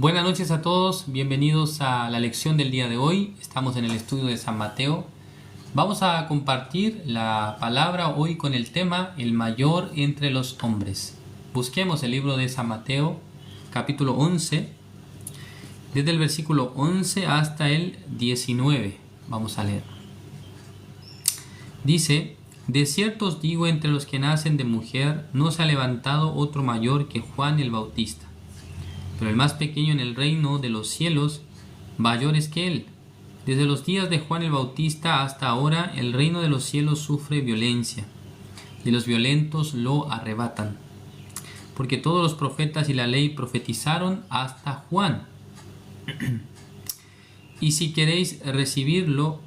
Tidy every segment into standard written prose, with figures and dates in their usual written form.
Buenas noches a todos, bienvenidos a la lección del día de hoy. Estamos en el estudio de San Mateo. Vamos a compartir la palabra hoy con el tema el mayor entre los hombres. Busquemos el libro de San Mateo, capítulo 11, desde el versículo 11 hasta el 19. Vamos a leer. Dice: de cierto os digo, entre los que nacen de mujer no se ha levantado otro mayor que Juan el Bautista. Pero el más pequeño en el reino de los cielos mayor es que él. Desde los días de Juan el Bautista hasta ahora el reino de los cielos sufre violencia, y los violentos lo arrebatan. Porque todos los profetas y la ley profetizaron hasta Juan. Y si queréis recibirlo,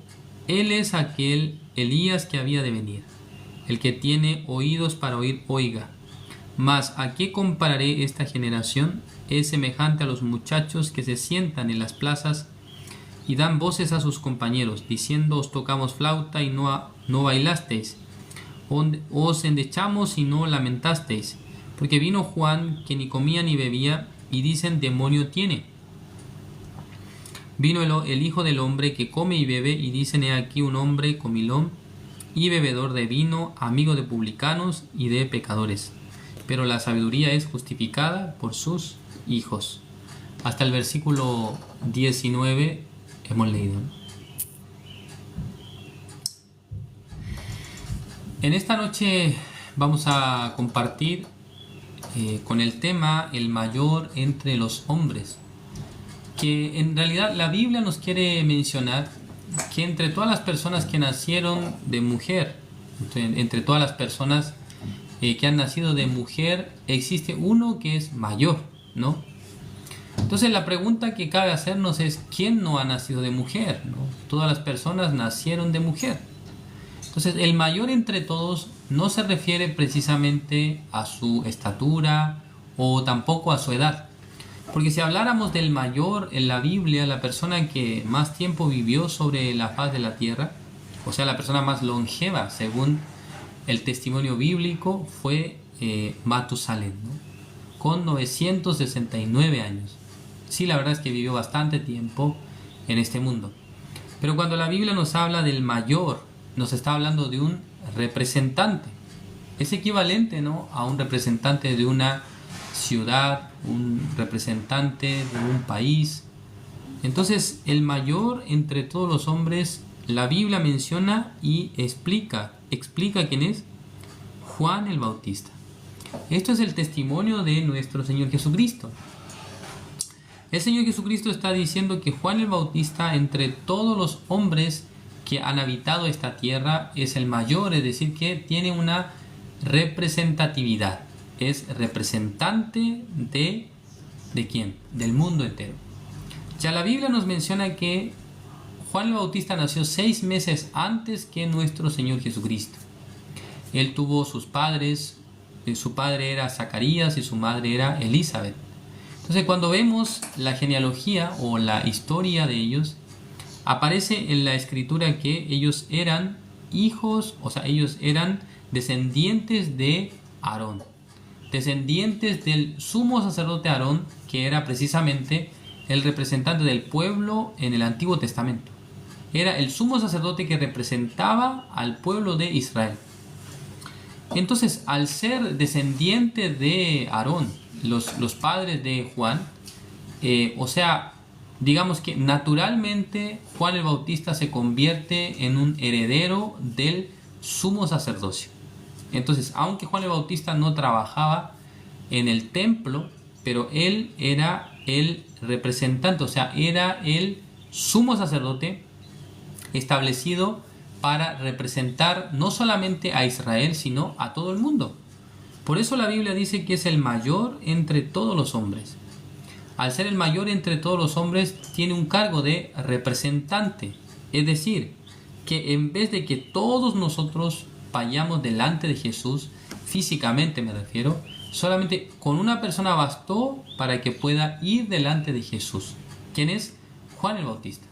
él es aquel Elías que había de venir. El que tiene oídos para oír, oiga. Mas ¿a qué compararé esta generación? Es semejante a los muchachos que se sientan en las plazas y dan voces a sus compañeros, diciendo: os tocamos flauta y no bailasteis, os endechamos y no lamentasteis. Porque vino Juan, que ni comía ni bebía, y dicen: demonio tiene. Vino el Hijo del Hombre, que come y bebe, y dicen: he aquí un hombre comilón y bebedor de vino, amigo de publicanos y de pecadores. Pero la sabiduría es justificada por sus hijos. Hasta el versículo 19 hemos leído. En esta noche vamos a compartir con el tema el mayor entre los hombres, que en realidad la Biblia nos quiere mencionar que entre todas las personas que nacieron de mujer, entre todas las personas que han nacido de mujer, existe uno que es mayor, ¿no? Entonces la pregunta que cabe hacernos es: ¿quién no ha nacido de mujer? ¿No? Todas las personas nacieron de mujer. Entonces el mayor entre todos no se refiere precisamente a su estatura o tampoco a su edad. Porque si habláramos del mayor en la Biblia, la persona que más tiempo vivió sobre la faz de la tierra, o sea, la persona más longeva según el testimonio bíblico, fue Matusalén, ¿no? Con 969 años. Sí, la verdad es que vivió bastante tiempo en este mundo. Pero cuando la Biblia nos habla del mayor, nos está hablando de un representante. Es equivalente, ¿no?, a un representante de una ciudad, un representante de un país. Entonces, el mayor entre todos los hombres, la Biblia menciona y explica quién es: Juan el Bautista. Esto es el testimonio de nuestro Señor Jesucristo. El Señor Jesucristo está diciendo que Juan el Bautista, entre todos los hombres que han habitado esta tierra, es el mayor, es decir, que tiene una representatividad. Es representante ¿de quién? Del mundo entero. Ya la Biblia nos menciona que Juan el Bautista nació 6 meses antes que nuestro Señor Jesucristo. Él tuvo sus padres, su padre era Zacarías y su madre era Elizabeth. Entonces, cuando vemos la genealogía o la historia de ellos, aparece en la escritura que ellos eran hijos, o sea, ellos eran descendientes de Aarón, descendientes del sumo sacerdote Aarón, que era precisamente el representante del pueblo en el Antiguo Testamento. Era el sumo sacerdote que representaba al pueblo de Israel. Entonces, al ser descendiente de Aarón, los padres de Juan, o sea, digamos que naturalmente Juan el Bautista se convierte en un heredero del sumo sacerdocio. Entonces, aunque Juan el Bautista no trabajaba en el templo, pero él era el representante, o sea, era el sumo sacerdote establecido para representar no solamente a Israel, sino a todo el mundo. Por eso la Biblia dice que es el mayor entre todos los hombres. Al ser el mayor entre todos los hombres, tiene un cargo de representante. Es decir, que en vez de que todos nosotros vayamos delante de Jesús, físicamente me refiero, solamente con una persona bastó para que pueda ir delante de Jesús. ¿Quién es? Juan el Bautista.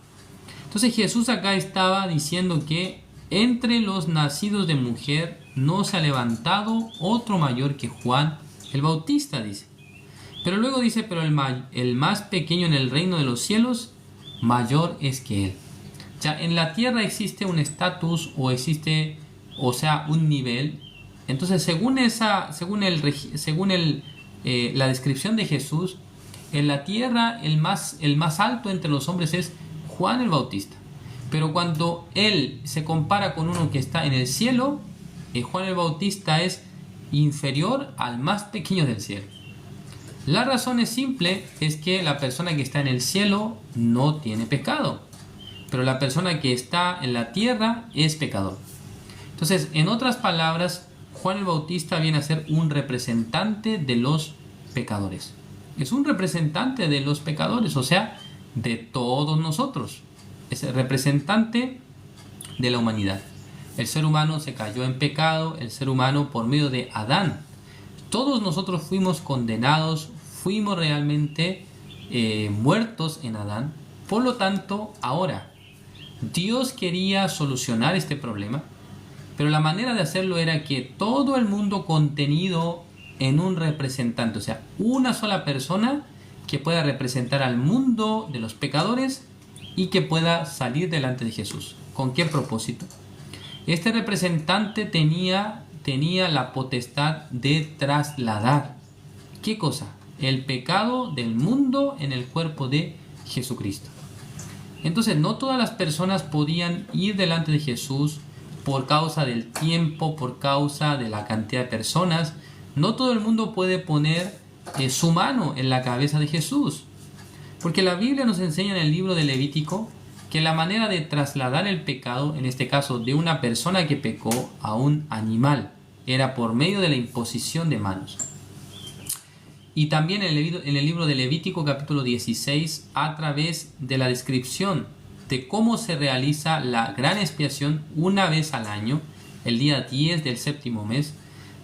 Entonces Jesús acá estaba diciendo que entre los nacidos de mujer no se ha levantado otro mayor que Juan el Bautista, dice. Pero luego dice, pero el más pequeño en el reino de los cielos, mayor es que él. Ya en la tierra existe un estatus o existe, o sea, un nivel. Entonces, la descripción de Jesús, en la tierra el más alto entre los hombres es Juan el Bautista. Pero cuando él se compara con uno que está en el cielo, Juan el Bautista es inferior al más pequeño del cielo. La razón es simple, es que la persona que está en el cielo no tiene pecado, pero la persona que está en la tierra es pecador. Entonces, en otras palabras, Juan el Bautista viene a ser un representante de los pecadores. Es un representante de los pecadores, o sea, de todos nosotros. Es el representante de la humanidad. El ser humano se cayó en pecado, el ser humano por medio de Adán. Todos nosotros fuimos condenados, fuimos realmente muertos en Adán. Por lo tanto, ahora, Dios quería solucionar este problema, pero la manera de hacerlo era que todo el mundo contenido en un representante, o sea, una sola persona que pueda representar al mundo de los pecadores y que pueda salir delante de Jesús. ¿Con qué propósito? Este representante tenía la potestad de trasladar, ¿qué cosa? El pecado del mundo en el cuerpo de Jesucristo. Entonces, no todas las personas podían ir delante de Jesús por causa del tiempo, por causa de la cantidad de personas. No todo el mundo puede poner su mano en la cabeza de Jesús. Porque la Biblia nos enseña en el libro de Levítico que la manera de trasladar el pecado, en este caso de una persona que pecó a un animal, era por medio de la imposición de manos. Y también en el libro de Levítico capítulo 16, a través de la descripción de cómo se realiza la gran expiación una vez al año, el día 10 del séptimo mes,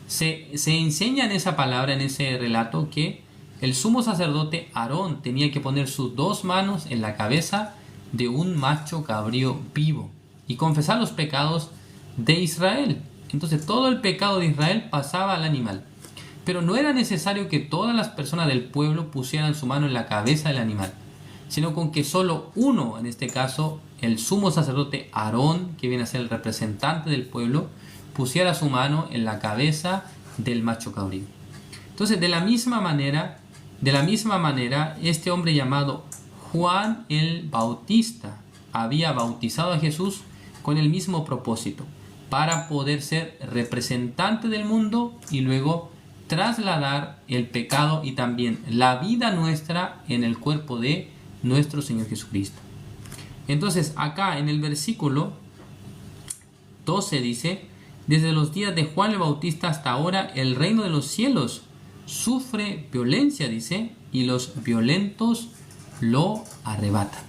se enseña en esa palabra, en ese relato, que el sumo sacerdote Aarón tenía que poner sus dos manos en la cabeza de un macho cabrío vivo y confesar los pecados de Israel. Entonces todo el pecado de Israel pasaba al animal. Pero no era necesario que todas las personas del pueblo pusieran su mano en la cabeza del animal, sino con que solo uno, en este caso el sumo sacerdote Aarón, que viene a ser el representante del pueblo, pusiera su mano en la cabeza del macho cabrío. Entonces, de la misma manera, este hombre llamado Juan el Bautista había bautizado a Jesús con el mismo propósito, para poder ser representante del mundo y luego trasladar el pecado y también la vida nuestra en el cuerpo de nuestro Señor Jesucristo. Entonces, acá en el versículo 12 dice: desde los días de Juan el Bautista hasta ahora, el reino de los cielos sufre violencia, dice, y los violentos lo arrebatan.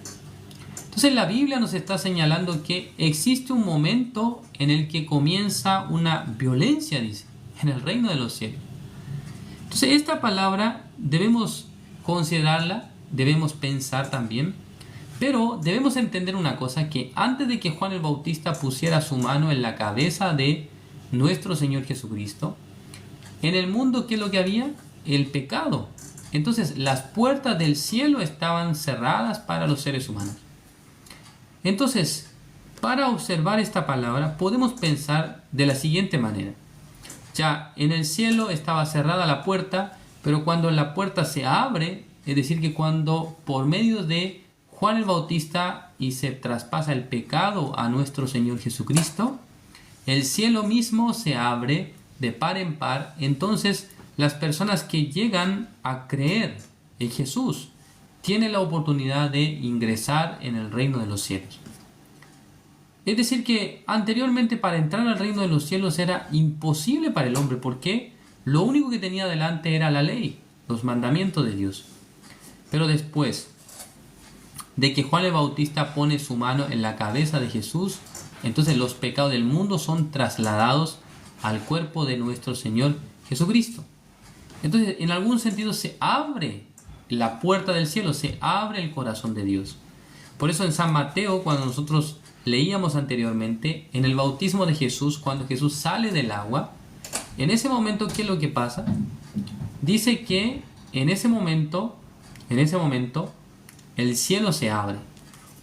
Entonces la Biblia nos está señalando que existe un momento en el que comienza una violencia, dice, en el reino de los cielos. Entonces esta palabra debemos considerarla, debemos pensar también, pero debemos entender una cosa, que antes de que Juan el Bautista pusiera su mano en la cabeza de nuestro Señor Jesucristo, en el mundo, ¿qué es lo que había? El pecado. Entonces las puertas del cielo estaban cerradas para los seres humanos. Entonces, para observar esta palabra, podemos pensar de la siguiente manera. Ya en el cielo estaba cerrada la puerta, pero cuando la puerta se abre, es decir, que cuando por medio de Juan el Bautista y se traspasa el pecado a nuestro Señor Jesucristo, el cielo mismo se abre de par en par. Entonces las personas que llegan a creer en Jesús tienen la oportunidad de ingresar en el reino de los cielos. Es decir, que anteriormente para entrar al reino de los cielos era imposible para el hombre, porque lo único que tenía delante era la ley, los mandamientos de Dios. Pero después de que Juan el Bautista pone su mano en la cabeza de Jesús, entonces los pecados del mundo son trasladados al cuerpo de nuestro Señor Jesucristo. Entonces, en algún sentido se abre la puerta del cielo, se abre el corazón de Dios. Por eso en San Mateo, cuando nosotros leíamos anteriormente, en el bautismo de Jesús, cuando Jesús sale del agua, en ese momento, ¿qué es lo que pasa? Dice que en ese momento, el cielo se abre.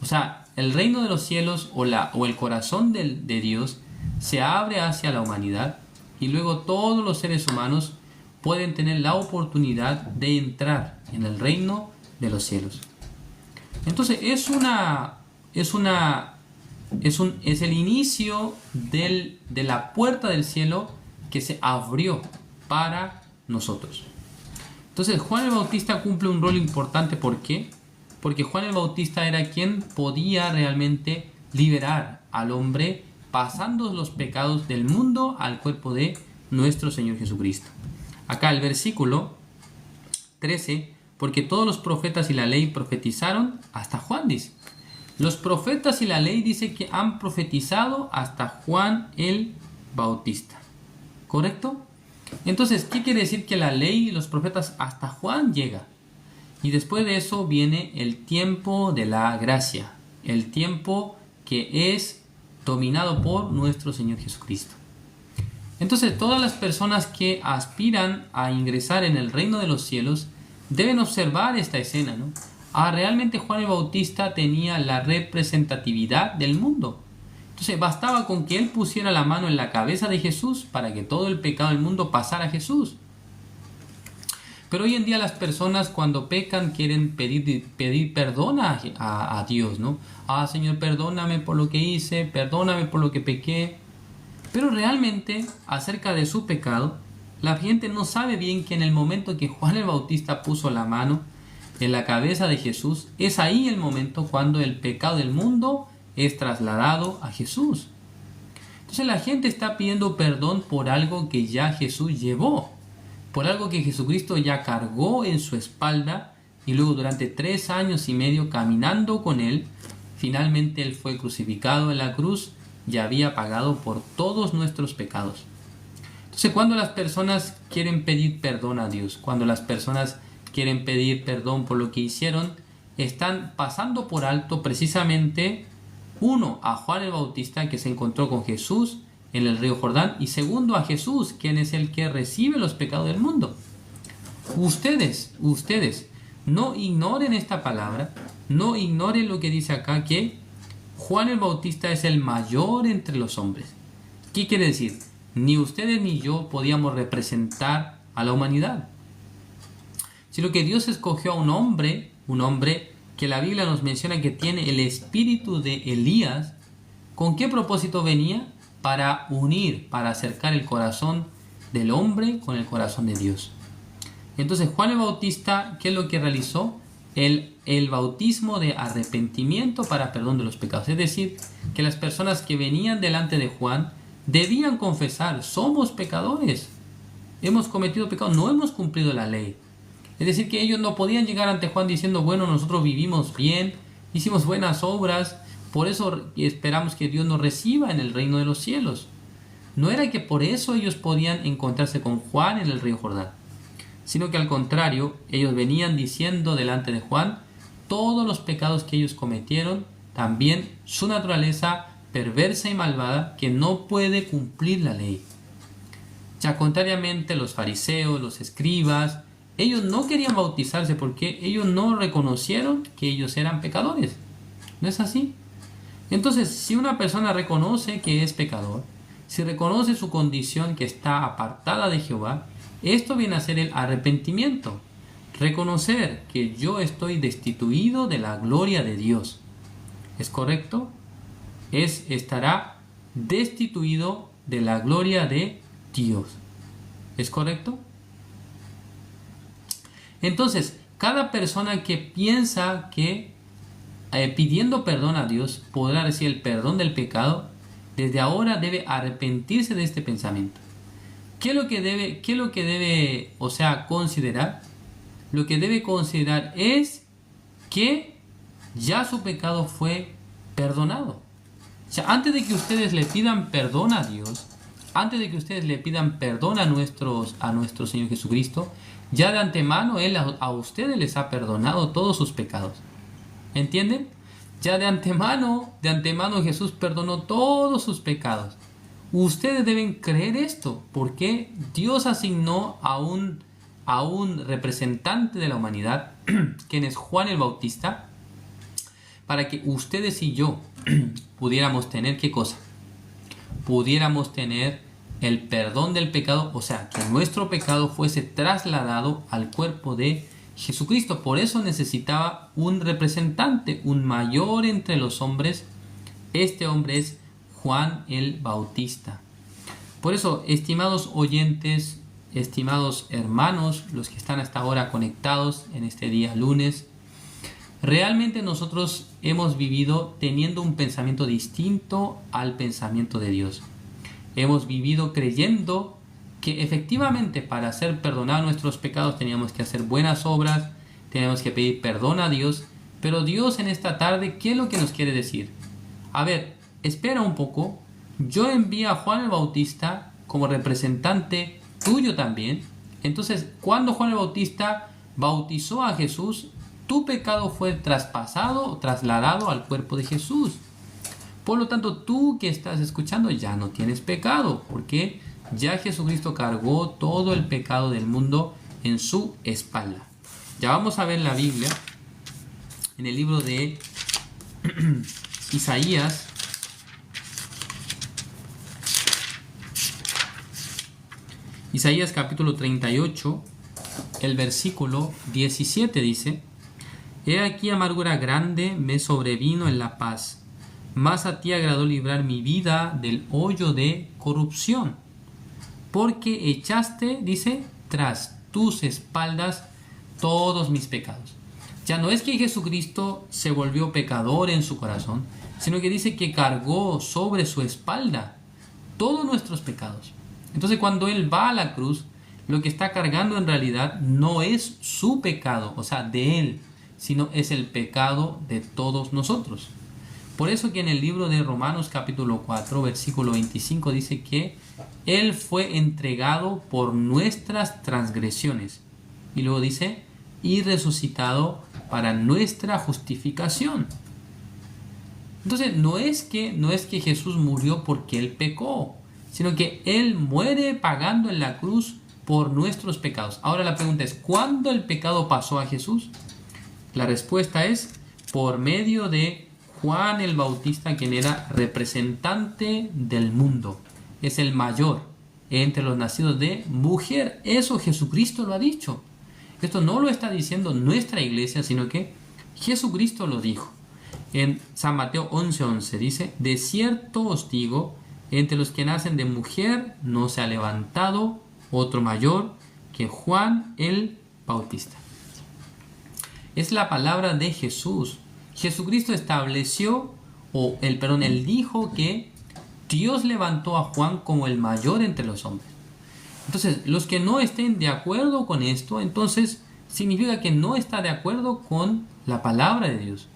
O sea, el reino de los cielos o el corazón de Dios se abre hacia la humanidad y luego todos los seres humanos pueden tener la oportunidad de entrar en el reino de los cielos. Entonces es el inicio de la puerta del cielo que se abrió para nosotros. Entonces Juan el Bautista cumple un rol importante. ¿Por qué? Porque Juan el Bautista era quien podía realmente liberar al hombre pasando los pecados del mundo al cuerpo de nuestro Señor Jesucristo. Acá el versículo 13, porque todos los profetas y la ley profetizaron hasta Juan, dice. Los profetas y la ley dice que han profetizado hasta Juan el Bautista. ¿Correcto? Entonces, ¿qué quiere decir que la ley y los profetas hasta Juan llega? Y después de eso viene el tiempo de la gracia, el tiempo que es dominado por nuestro Señor Jesucristo. Entonces, todas las personas que aspiran a ingresar en el reino de los cielos deben observar esta escena, ¿no? Realmente Juan el Bautista tenía la representatividad del mundo. Entonces bastaba con que él pusiera la mano en la cabeza de Jesús para que todo el pecado del mundo pasara a Jesús. Pero hoy en día las personas cuando pecan quieren pedir perdón a Dios, ¿no? Señor, perdóname por lo que hice, perdóname por lo que pequé. Pero realmente acerca de su pecado, la gente no sabe bien que en el momento que Juan el Bautista puso la mano en la cabeza de Jesús, es ahí el momento cuando el pecado del mundo es trasladado a Jesús. Entonces la gente está pidiendo perdón por algo que ya Jesús llevó, por algo que Jesucristo ya cargó en su espalda y luego durante 3 años y medio caminando con él, finalmente él fue crucificado en la cruz y había pagado por todos nuestros pecados. Entonces cuando las personas quieren pedir perdón a Dios, cuando las personas quieren pedir perdón por lo que hicieron, están pasando por alto precisamente, uno, a Juan el Bautista que se encontró con Jesús en el río Jordán, y segundo, a Jesús, quien es el que recibe los pecados del mundo. Ustedes, no ignoren esta palabra, no ignoren lo que dice acá, que Juan el Bautista es el mayor entre los hombres. ¿Qué quiere decir? Ni ustedes ni yo podíamos representar a la humanidad, sino que Dios escogió a un hombre que la Biblia nos menciona que tiene el espíritu de Elías. ¿Con qué propósito venía? Para unir, para acercar el corazón del hombre con el corazón de Dios. Entonces Juan el Bautista, ¿qué es lo que realizó? El bautismo de arrepentimiento para perdón de los pecados. Es decir, que las personas que venían delante de Juan debían confesar: somos pecadores, hemos cometido pecado, no hemos cumplido la ley. Es decir, que ellos no podían llegar ante Juan diciendo: bueno, nosotros vivimos bien, hicimos buenas obras, por eso esperamos que Dios nos reciba en el reino de los cielos. No era que por eso ellos podían encontrarse con Juan en el río Jordán, sino que al contrario, ellos venían diciendo delante de Juan todos los pecados que ellos cometieron, también su naturaleza perversa y malvada que no puede cumplir la ley. Ya contrariamente, los fariseos, los escribas, ellos no querían bautizarse porque ellos no reconocieron que ellos eran pecadores. ¿No es así? Entonces, si una persona reconoce que es pecador, si reconoce su condición que está apartada de Jehová, esto viene a ser el arrepentimiento. Reconocer que yo estoy destituido de la gloria de Dios. ¿Es correcto? Estará destituido de la gloria de Dios. ¿Es correcto? Entonces, cada persona que piensa que pidiendo perdón a Dios podrá recibir el perdón del pecado, desde ahora debe arrepentirse de este pensamiento. ¿Qué es lo que debe considerar? Lo que debe considerar es que ya su pecado fue perdonado. O sea, antes de que ustedes le pidan perdón a Dios, antes de que ustedes le pidan perdón a nuestro Señor Jesucristo, ya de antemano Él a ustedes les ha perdonado todos sus pecados. ¿Entienden? Ya de antemano Jesús perdonó todos sus pecados. Ustedes deben creer esto, porque Dios asignó a un a un representante de la humanidad, quien es Juan el Bautista, para que ustedes y yo pudiéramos tener, ¿qué cosa? Pudiéramos tener el perdón del pecado, o sea, que nuestro pecado fuese trasladado al cuerpo de Jesucristo. Por eso necesitaba un representante, un mayor entre los hombres. Este hombre es Juan el Bautista. Por eso, estimados oyentes, estimados hermanos, los que están hasta ahora conectados en este día lunes, realmente nosotros hemos vivido teniendo un pensamiento distinto al pensamiento de Dios. Hemos vivido creyendo que efectivamente para ser perdonados nuestros pecados teníamos que hacer buenas obras, teníamos que pedir perdón a Dios, pero Dios en esta tarde, ¿qué es lo que nos quiere decir? A ver, espera un poco, yo envío a Juan el Bautista como representante tuyo también. Entonces, cuando Juan el Bautista bautizó a Jesús, tu pecado fue traspasado, trasladado al cuerpo de Jesús. Por lo tanto, tú que estás escuchando ya no tienes pecado, porque ya Jesucristo cargó todo el pecado del mundo en su espalda. Ya vamos a ver la Biblia en el libro de Isaías. Isaías capítulo 38, el versículo 17 dice: He aquí amargura grande me sobrevino en la paz, mas a ti agradó librar mi vida del hoyo de corrupción. Porque echaste, dice, tras tus espaldas todos mis pecados. Ya no es que Jesucristo se volvió pecador en su corazón, sino que dice que cargó sobre su espalda todos nuestros pecados. Entonces cuando Él va a la cruz, lo que está cargando en realidad no es su pecado, o sea, de Él, sino es el pecado de todos nosotros. Por eso que en el libro de Romanos capítulo 4, versículo 25 dice que Él fue entregado por nuestras transgresiones. Y luego dice, y resucitado para nuestra justificación. Entonces no es que Jesús murió porque Él pecó, sino que Él muere pagando en la cruz por nuestros pecados. Ahora la pregunta es, ¿cuándo el pecado pasó a Jesús? La respuesta es por medio de Juan el Bautista, quien era representante del mundo. Es el mayor entre los nacidos de mujer. Eso Jesucristo lo ha dicho. Esto no lo está diciendo nuestra iglesia, sino que Jesucristo lo dijo. En San Mateo 11:11 dice, de cierto os digo, entre los que nacen de mujer no se ha levantado otro mayor que Juan el Bautista. Es la palabra de Jesús. Jesucristo estableció, Él dijo que Dios levantó a Juan como el mayor entre los hombres. Entonces, los que no estén de acuerdo con esto, entonces significa que no está de acuerdo con la palabra de Dios.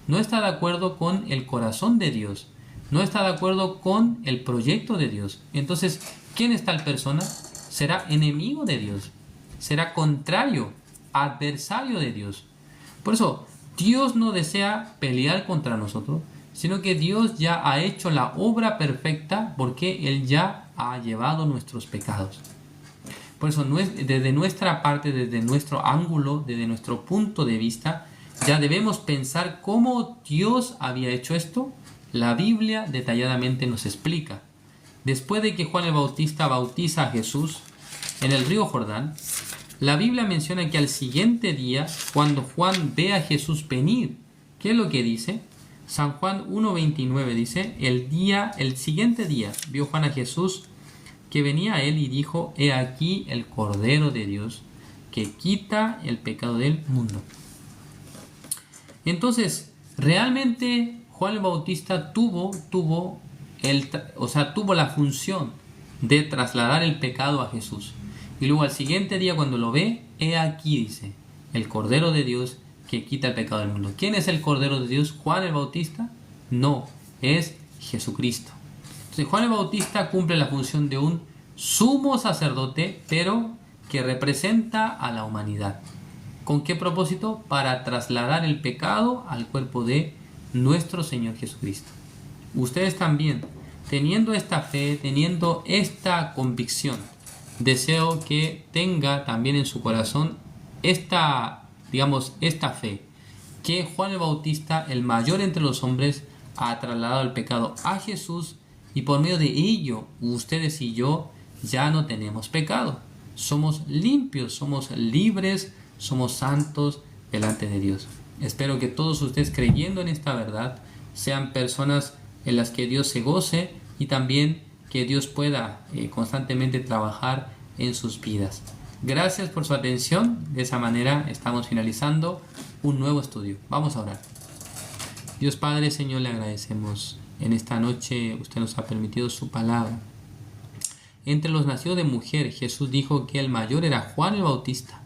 No está de acuerdo con el corazón de Dios. No está de acuerdo con el proyecto de Dios. Entonces, ¿quién es tal persona? Será enemigo de Dios. Será contrario, adversario de Dios. Por eso, Dios no desea pelear contra nosotros, sino que Dios ya ha hecho la obra perfecta porque Él ya ha llevado nuestros pecados. Por eso, desde nuestra parte, desde nuestro ángulo, desde nuestro punto de vista, ya debemos pensar cómo Dios había hecho esto. La Biblia detalladamente nos explica. Después de que Juan el Bautista bautiza a Jesús en el río Jordán, la Biblia menciona que al siguiente día, cuando Juan ve a Jesús venir, ¿qué es lo que dice? San Juan 1:29 dice, el siguiente día vio Juan a Jesús que venía a él y dijo, he aquí el Cordero de Dios que quita el pecado del mundo. Entonces, realmente Juan el Bautista tuvo la función de trasladar el pecado a Jesús. Y luego al siguiente día cuando lo ve, he aquí, dice, el Cordero de Dios que quita el pecado del mundo. ¿Quién es el Cordero de Dios? ¿Juan el Bautista? No, es Jesucristo. Entonces Juan el Bautista cumple la función de un sumo sacerdote, pero que representa a la humanidad. ¿Con qué propósito? Para trasladar el pecado al cuerpo de nuestro Señor Jesucristo. Ustedes también, teniendo esta fe, teniendo esta convicción deseo que tenga también en su corazón esta fe, que Juan el Bautista, el mayor entre los hombres, ha trasladado el pecado a Jesús y por medio de ello ustedes y yo ya no tenemos pecado. Somos limpios, somos libres, somos santos delante de Dios. Espero que todos ustedes, creyendo en esta verdad, sean personas en las que Dios se goce y también que Dios pueda constantemente trabajar en sus vidas. Gracias por su atención. De esa manera estamos finalizando un nuevo estudio. Vamos a orar. Dios Padre, Señor, le agradecemos. En esta noche usted nos ha permitido su palabra. Entre los nacidos de mujer, Jesús dijo que el mayor era Juan el Bautista,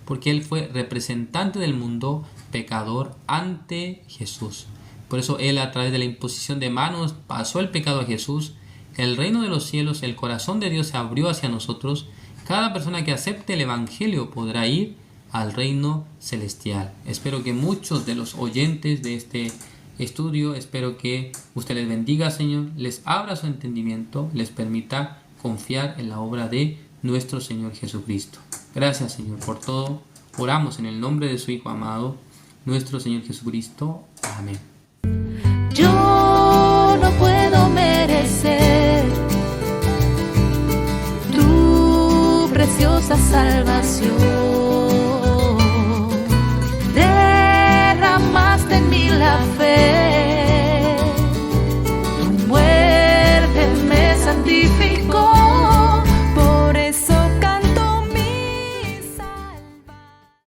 porque él fue representante del mundo pecador ante Jesús. Por eso él, a través de la imposición de manos, pasó el pecado a Jesús. El reino de los cielos, el corazón de Dios se abrió hacia nosotros. Cada persona que acepte el Evangelio podrá ir al reino celestial. Espero que muchos de los oyentes de este estudio, espero que usted les bendiga, Señor, les abra su entendimiento, les permita confiar en la obra de nuestro Señor Jesucristo. Gracias, Señor, por todo. Oramos en el nombre de su Hijo amado, nuestro Señor Jesucristo. Amén. Yo no puedo merecer tu preciosa salvación.